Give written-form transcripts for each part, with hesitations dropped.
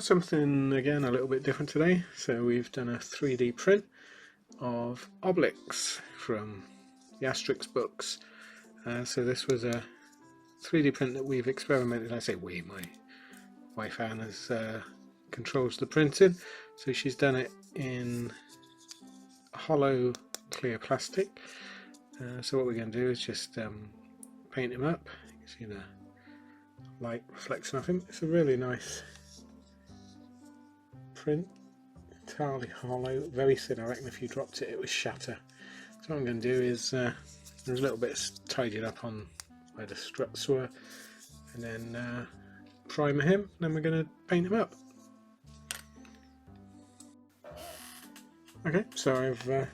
something again a little bit different today. So we've done a 3D print of Obelix from the Asterix books. So this was a 3D print that we've experimented. I say we, my wife Anne has controls the printing. So she's done it in hollow clear plastic. So what we're going to do is just paint him up. You can see the light reflection of him. It's a really nice print, entirely hollow, very thin. I reckon if you dropped it, it would shatter. So what I'm going to do is there's a little bit tidied up on where the struts were, and then primer him, and then we're going to paint him up. Okay, so I've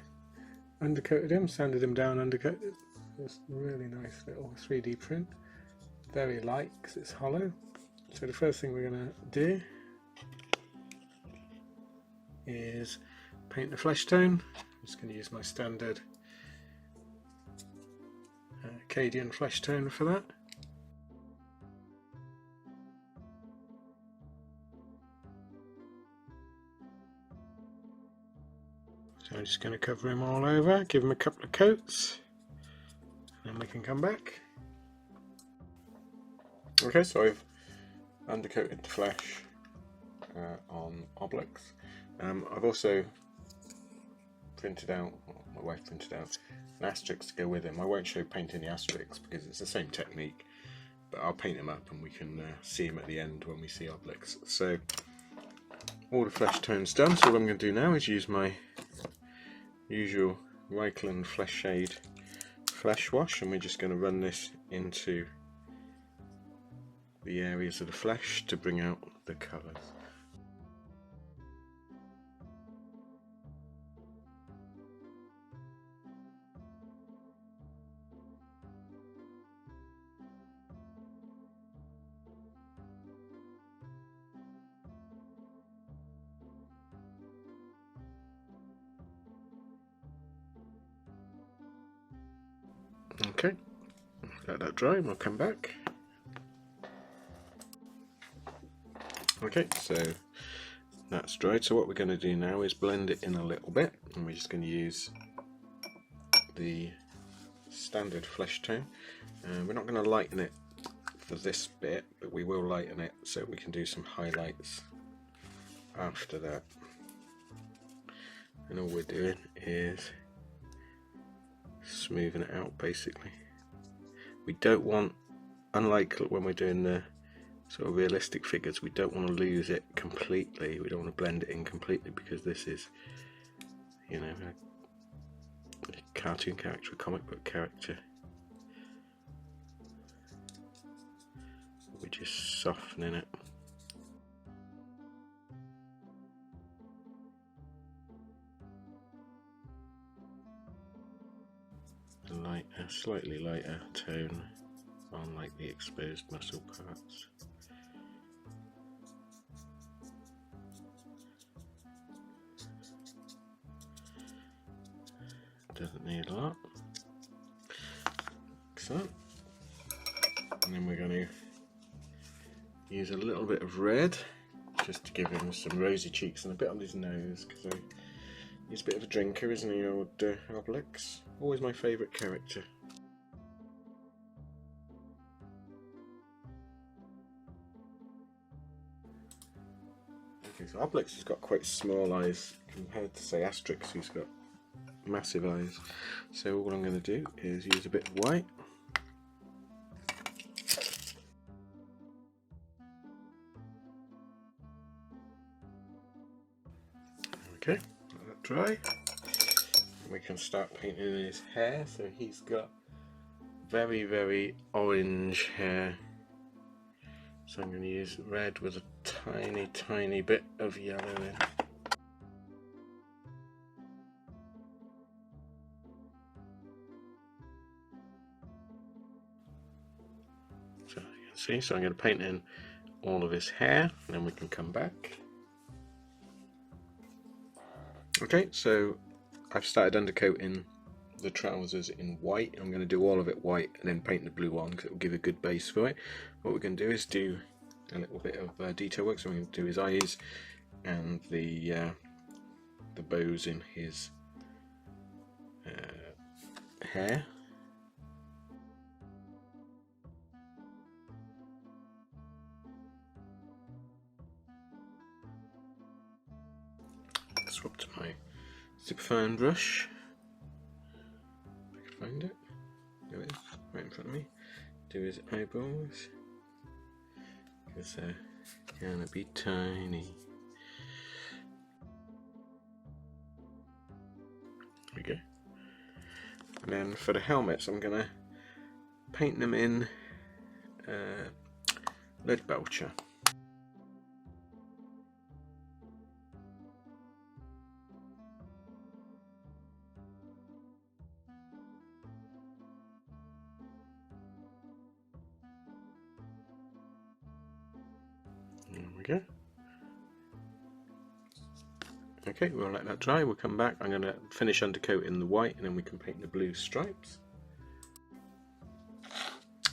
undercoated him, sanded him down, undercoated. It's a really nice little 3D print, very light because it's hollow. So the first thing we're going to do is paint the flesh tone. I'm just going to use my standard Acadian flesh tone for that. So I'm just going to cover him all over, give him a couple of coats, and then we can come back. Okay, so I've undercoated the flesh on Obelix. I've also printed out, well, my wife printed out an Asterix to go with him. I won't show painting the Asterix because it's the same technique, but I'll paint him up and we can see him at the end when we see Obelix. So all the flesh tone's done, so what I'm going to do now is use my usual Resin Flesh Shade flesh wash, and we're just going to run this into the areas of the flesh to bring out the colours. Okay, let that dry and we'll come back. Okay, so that's dried, so what we're going to do now is blend it in a little bit, and we're just going to use the standard flesh tone. We're not going to lighten it for this bit, but we will lighten it so we can do some highlights after that. And all we're doing is smoothing it out basically. We don't want, unlike when we're doing the sort of realistic figures, we don't want to lose it completely. We don't want to blend it in completely because this is, you know, a cartoon character, a comic book character. We're just softening it. A slightly lighter tone on like the exposed muscle parts. Doesn't need a lot. Excellent. And then we're going to use a little bit of red just to give him some rosy cheeks and a bit on his nose, because he's a bit of a drinker, isn't he, old Obelix? Always my favourite character. Okay, so Obelix has got quite small eyes compared to, say, Asterix, who's got massive eyes. So all I'm going to do is use a bit of white. Okay, let that dry. We can start painting his hair. So he's got very, very orange hair. So I'm going to use red with a tiny, tiny bit of yellow in. So you can see, so I'm going to paint in all of his hair, and then we can come back. Okay, so I've started undercoating the trousers in white. I'm going to do all of it white and then paint the blue on because it will give a good base for it. What we're going to do is do a little bit of detail work. So I'm going to do his eyes and the bows in his hair. Swap to my superfine brush. If I can find it. There it is, right in front of me. Do his eyeballs, because they're gonna be tiny. There we go. And then for the helmets, I'm gonna paint them in lead belcher. There we go. Okay, we'll let that dry. We'll come back. I'm going to finish undercoat in the white, and then we can paint the blue stripes.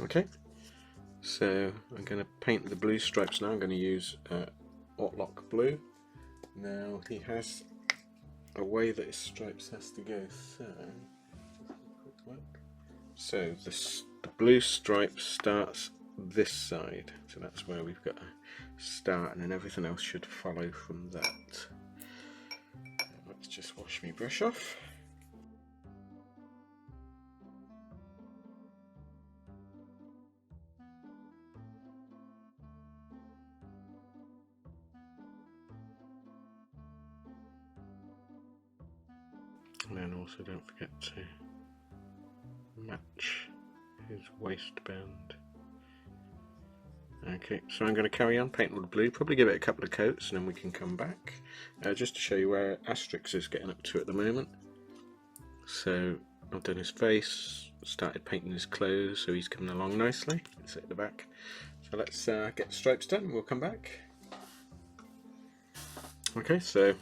Okay, so I'm going to paint the blue stripes now. I'm going to use Otlock blue. Now he has a way that his stripes has to go. So the blue stripe starts this side, so that's where we've got to start, and then everything else should follow from that. Let's just wash my brush off. And then also don't forget to match his waistband. Okay, so I'm going to carry on painting with blue, probably give it a couple of coats and then we can come back just to show you where Asterix is getting up to at the moment. So I've done his face, started painting his clothes, so he's coming along nicely. It's at the back. So let's get the stripes done and we'll come back. Okay, so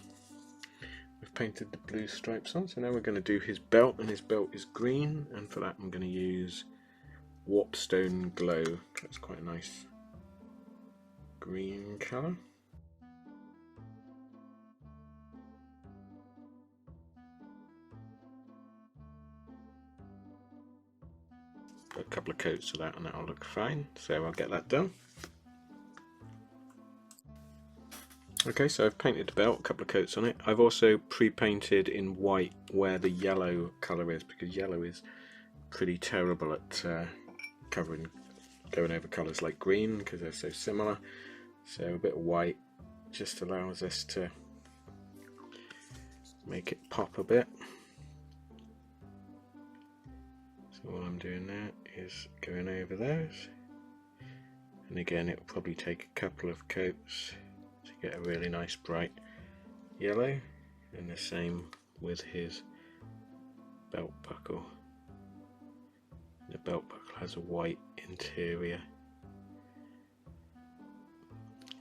we've painted the blue stripes on, so now we're going to do his belt, and his belt is green, and for that I'm going to use Warpstone Glow. That's quite a nice green colour. Put a couple of coats of that and that'll look fine, so I'll get that done. Okay, so I've painted the belt, a couple of coats on it. I've also pre-painted in white where the yellow colour is, because yellow is pretty terrible at going over colours like green because they're so similar. So a bit of white just allows us to make it pop a bit. So all I'm doing now is going over those, and again it will probably take a couple of coats to get a really nice bright yellow, and the same with his belt buckle. The belt buckle has a white interior.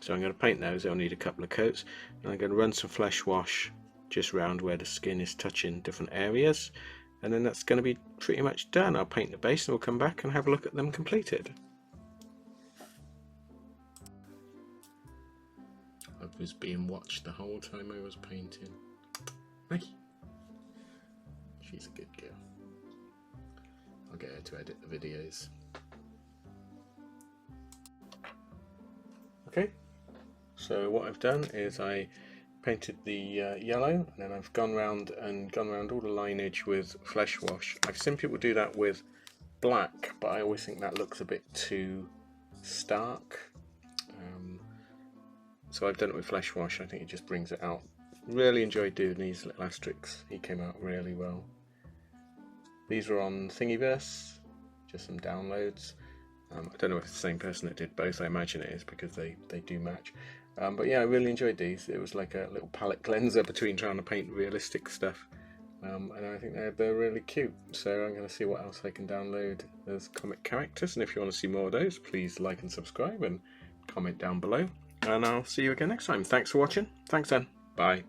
So I'm going to paint those. I'll need a couple of coats, and I'm going to run some flesh wash just round where the skin is touching different areas, and then that's going to be pretty much done. I'll paint the base and we'll come back and have a look at them completed. I was being watched the whole time I was painting. Hey, she's a good girl. I'll get her to edit the videos. Okay, so what I've done is I painted the yellow, and then I've gone round all the lineage with flesh wash. I've seen people do that with black, but I always think that looks a bit too stark. So I've done it with flesh wash. I think it just brings it out. Really enjoyed doing these little Asterix. He came out really well. These were on Thingiverse, just some downloads. I don't know if it's the same person that did both. I imagine it is, because they do match. But yeah, I really enjoyed these. It was like a little palette cleanser between trying to paint realistic stuff. And I think they're really cute. So I'm going to see what else I can download as comic characters. And if you want to see more of those, please like and subscribe and comment down below. And I'll see you again next time. Thanks for watching. Thanks then. Bye.